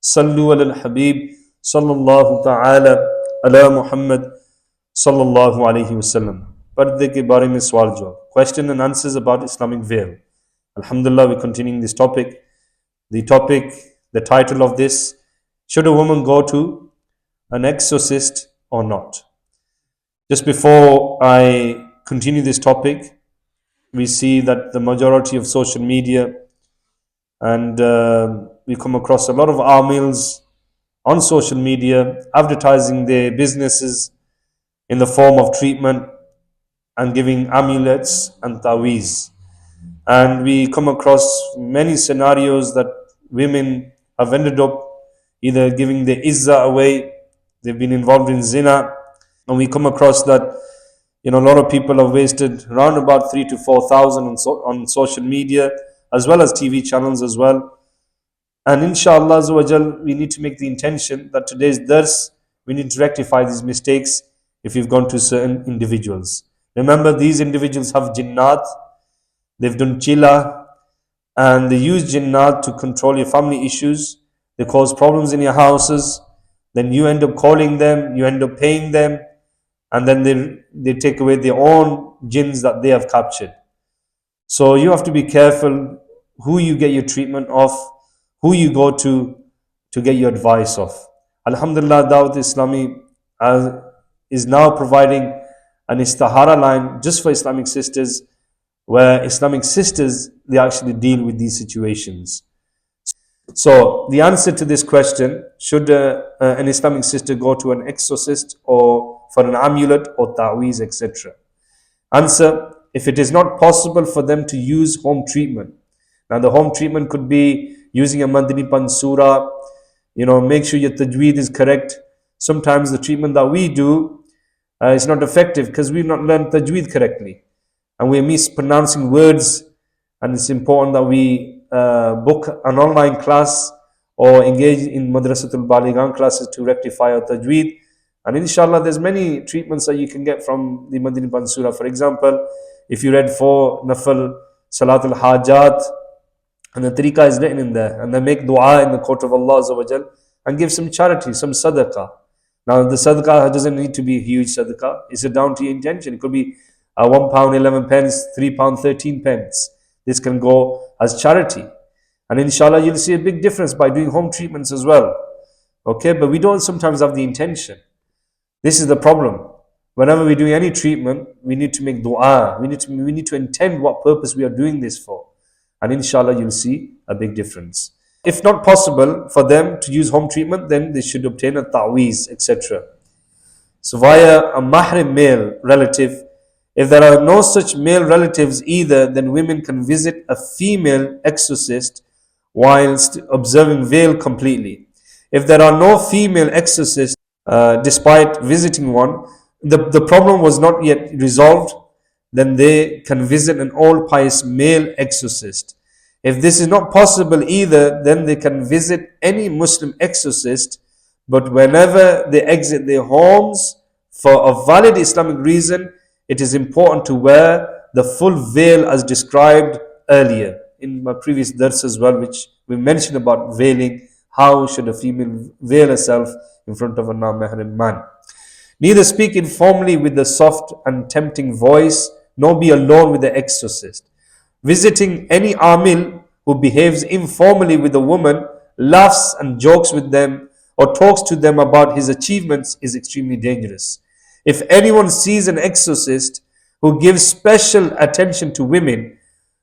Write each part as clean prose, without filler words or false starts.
Sallu ala al-Habib sallallahu ta'ala ala Muhammad sallallahu alayhi wasallam. Parde ke bare mein sawal jawab. Question and answers about Islamic veil. Alhamdulillah, we're continuing this topic. The title of this: should a woman go to an exorcist or not? Just before I continue this topic, we see that the majority of social media and we come across a lot of Amils on social media advertising their businesses in the form of treatment and giving amulets and Taweez. And we come across many scenarios that women have ended up either giving their izzah away, they've been involved in zina, and we come across that a lot of people have wasted around about 3,000 to 4,000 on social media as well as TV channels as well. And inshallah Azza wa Jal, we need to make the intention that today's dars, we need to rectify these mistakes if we've gone to certain individuals. Remember, these individuals have jinnat, they've done chila, and they use jinnat to control your family issues. They cause problems in your houses. Then you end up calling them, you end up paying them, and then they take away their own jinns that they have captured. So you have to be careful who you get your treatment of, who you go to get your advice of. Alhamdulillah, Dawateislami is now providing an istihara line just for Islamic sisters, where Islamic sisters, they actually deal with these situations. So the answer to this question, should an Islamic sister go to an exorcist or for an amulet or Taweez, etc.? Answer: if it is not possible for them to use home treatment. Now the home treatment could be using a Madani Pansura, make sure your tajweed is correct. Sometimes the treatment that we do is not effective because we've not learned tajweed correctly and we're mispronouncing words, and it's important that we book an online class or engage in Madrasatul Balighan classes to rectify our tajweed. And inshallah, there's many treatments that you can get from the Madani Pansura. For example, if you read 4 Nafal Salatul Hajat, and the tariqah is written in there, and they make dua in the court of Allah Azza wa Jal, and give some charity, some sadaqah. Now the sadaqah doesn't need to be a huge sadaqah, it's down to your intention. It could be £1.11, £3.13. This can go as charity. And inshallah you'll see a big difference by doing home treatments as well. Okay, but we don't sometimes have the intention. This is the problem. Whenever we're doing any treatment, we need to make dua. We need to intend what purpose we are doing this for. And inshallah you'll see a big difference. If not possible for them to use home treatment, then they should obtain a Taweez, etc. So via a mahrim male relative. If there are no such male relatives either, then women can visit a female exorcist whilst observing veil completely. If there are no female exorcists, despite visiting one, the problem was not yet resolved, then they can visit an all-pious male exorcist. If this is not possible either, then they can visit any Muslim exorcist, but whenever they exit their homes for a valid Islamic reason, it is important to wear the full veil as described earlier in my previous dars as well, which we mentioned about veiling. How should a female veil herself in front of a non-mahram man? Neither speak informally with the soft and tempting voice, nor be alone with the exorcist. Visiting any Amil who behaves informally with a woman, laughs and jokes with them, or talks to them about his achievements is extremely dangerous. If anyone sees an exorcist who gives special attention to women,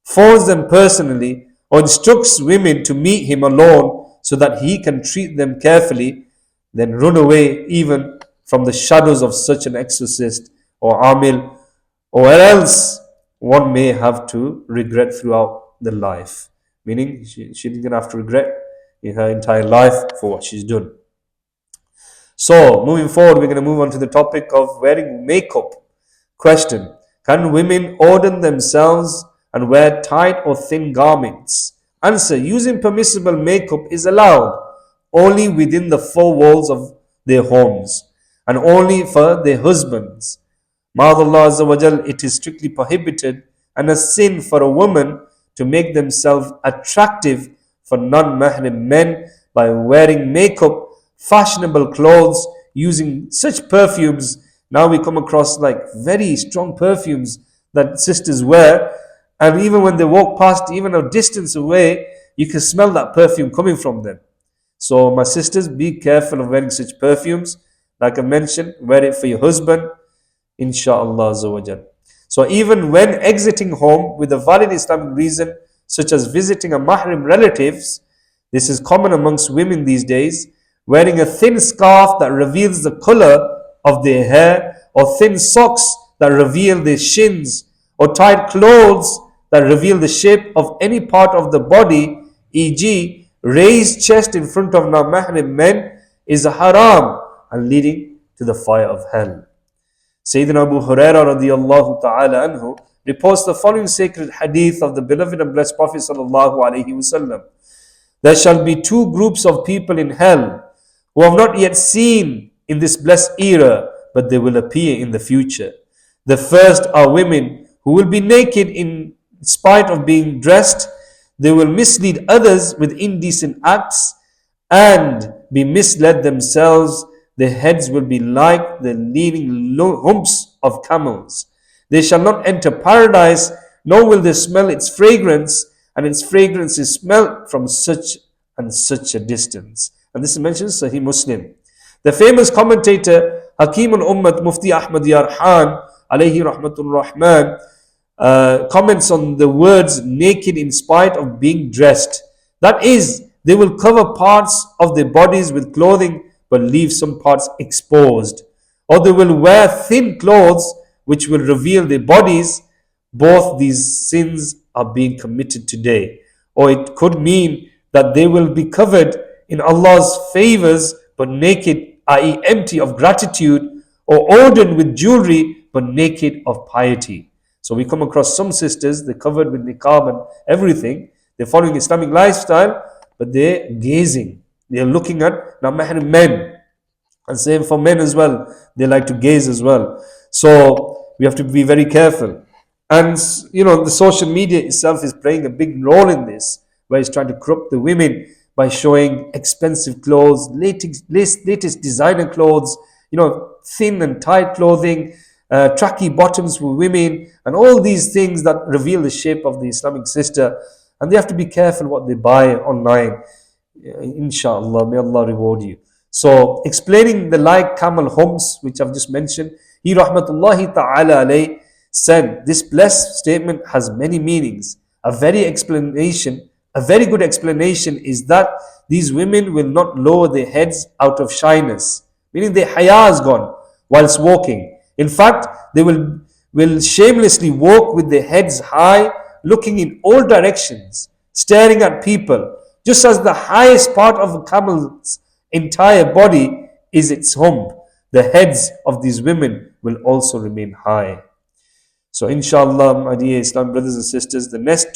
phones them personally, or instructs women to meet him alone so that he can treat them carefully, then run away even from the shadows of such an exorcist or Amil, or else one may have to regret throughout the life. Meaning she's going to have to regret in her entire life for what she's done. So, moving forward, we're going to move on to the topic of wearing makeup. Question: can women order themselves and wear tight or thin garments? Answer: using permissible makeup is allowed only within the 4 walls of their homes and only for their husbands. Ma'adallah Azza wa Jal, it is strictly prohibited and a sin for a woman to make themselves attractive for non-mahram men by wearing makeup, fashionable clothes, using such perfumes. Now we come across like very strong perfumes that sisters wear, and even when they walk past, even a distance away, you can smell that perfume coming from them. So, my sisters, be careful of wearing such perfumes. Like I mentioned, wear it for your husband, insha'Allah Azza wa Jal. So, even when exiting home with a valid Islamic reason, such as visiting a mahram relatives, this is common amongst women these days, wearing a thin scarf that reveals the color of their hair, or thin socks that reveal their shins, or tight clothes that reveal the shape of any part of the body, e.g., raised chest in front of non-mahram men, is a haram and leading to the fire of hell. Sayyidina Abu Hurairah radiyallahu ta'ala anhu reports the following sacred hadith of the beloved and blessed Prophet sallallahu alaihi wasallam. There shall be two groups of people in hell who have not yet seen in this blessed era, but they will appear in the future. The first are women who will be naked in spite of being dressed. They will mislead others with indecent acts and be misled themselves. Their heads will be like the leaning humps of camels. They shall not enter paradise, nor will they smell its fragrance, and its fragrance is smelt from such and such a distance. And this is mentioned in Sahih Muslim. The famous commentator Hakim al-Ummat Mufti Ahmad Yarhan alayhi rahmatul rahman comments on the words naked in spite of being dressed. That is, they will cover parts of their bodies with clothing but leave some parts exposed. Or they will wear thin clothes which will reveal their bodies. Both these sins are being committed today. Or it could mean that they will be covered in Allah's favors but naked, i.e. empty of gratitude, or ordered with jewelry but naked of piety. So we come across some sisters, they're covered with niqab and everything. They're following Islamic lifestyle, but they're gazing. They're looking at non-mahram men. And same for men as well. They like to gaze as well. So we have to be very careful. And the social media itself is playing a big role in this, where it's trying to corrupt the women by showing expensive clothes, latest designer clothes, thin and tight clothing, tracky bottoms for women, and all these things that reveal the shape of the Islamic sister. And they have to be careful what they buy online. Inshallah, may Allah reward you. So, explaining the like camel humps, which I've just mentioned, he rahmatullahi ta'ala alayh said, this blessed statement has many meanings. A very good explanation is that these women will not lower their heads out of shyness, meaning their haya is gone whilst walking. In fact, they will shamelessly walk with their heads high, looking in all directions, staring at people, just as the highest part of a camel's entire body is its hump. The heads of these women will also remain high. So inshallah, my dear Islam brothers and sisters, the next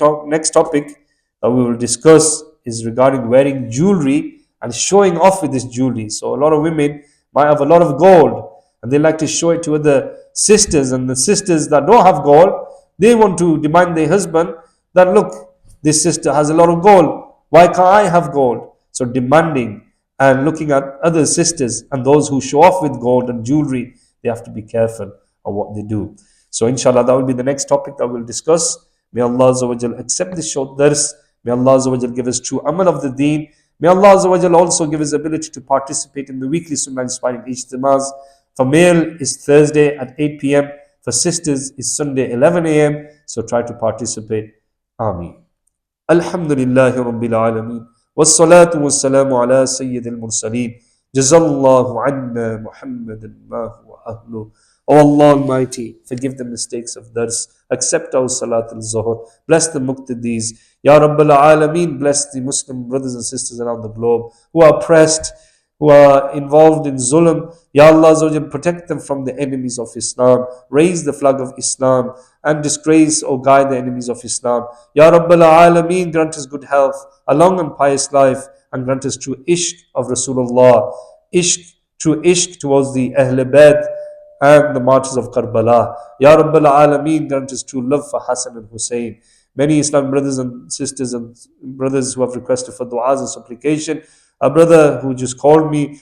topic that we will discuss is regarding wearing jewelry and showing off with this jewelry. So a lot of women might have a lot of gold and they like to show it to other sisters, and the sisters that don't have gold, they want to demand their husband that, look, this sister has a lot of gold, why can't I have gold? So demanding and looking at other sisters and those who show off with gold and jewelry, they have to be careful of what they do. So inshallah, that will be the next topic that we'll discuss. May Allah Azza wa Jal accept this short dars. May Allah Azza wa Jal give us true amal of the deen. May Allah Azza wa Jal also give us ability to participate in the weekly sunnah inspiring ijtimaz. For male is Thursday at 8 p.m. For sisters is Sunday 11 a.m. So try to participate. Ameen. Alhamdulillahi Rabbil Alameen. والصلاة والسلام على سيد المرسلين جزا الله عنا محمد ما هو أهله. O Allah Almighty, forgive the mistakes of dars, accept our Salat al-Zuhr, bless the Muqtadis. Ya Rabbil Alameen, bless the Muslim brothers and sisters around the globe who are oppressed, who are involved in zulm. Ya Allah Azza wa Jal, protect them from the enemies of Islam, raise the flag of Islam and disgrace or guide the enemies of Islam. Ya Rabbil Alameen, grant us good health, a long and pious life, and grant us true ishq of Rasulullah, true ishq towards the Ahl Bayt and the martyrs of Karbala. Ya Rabbil Alameen, grant us true love for Hassan and Hussein. Many Islam brothers and sisters and brothers who have requested for du'as and supplication, A brother who just called me,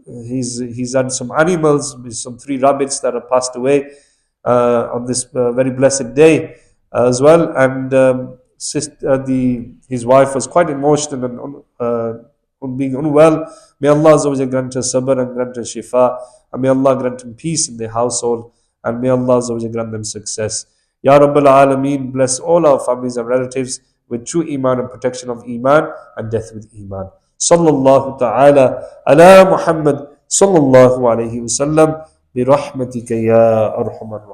he's had some animals, some three rabbits that have passed away on this very blessed day as well. And his wife was quite emotional and on being unwell. May Allah Azza wa Jalla grant her sabr and grant her shifa. And may Allah grant him peace in their household. And may Allah Azza wa Jalla grant them success. Ya Rabbal Alameen, bless all our families and relatives with true Iman and protection of Iman and death with Iman. Sallallahu ta'ala ala Muhammad sallallahu alayhi wa sallam bi rahmatika ya arhamar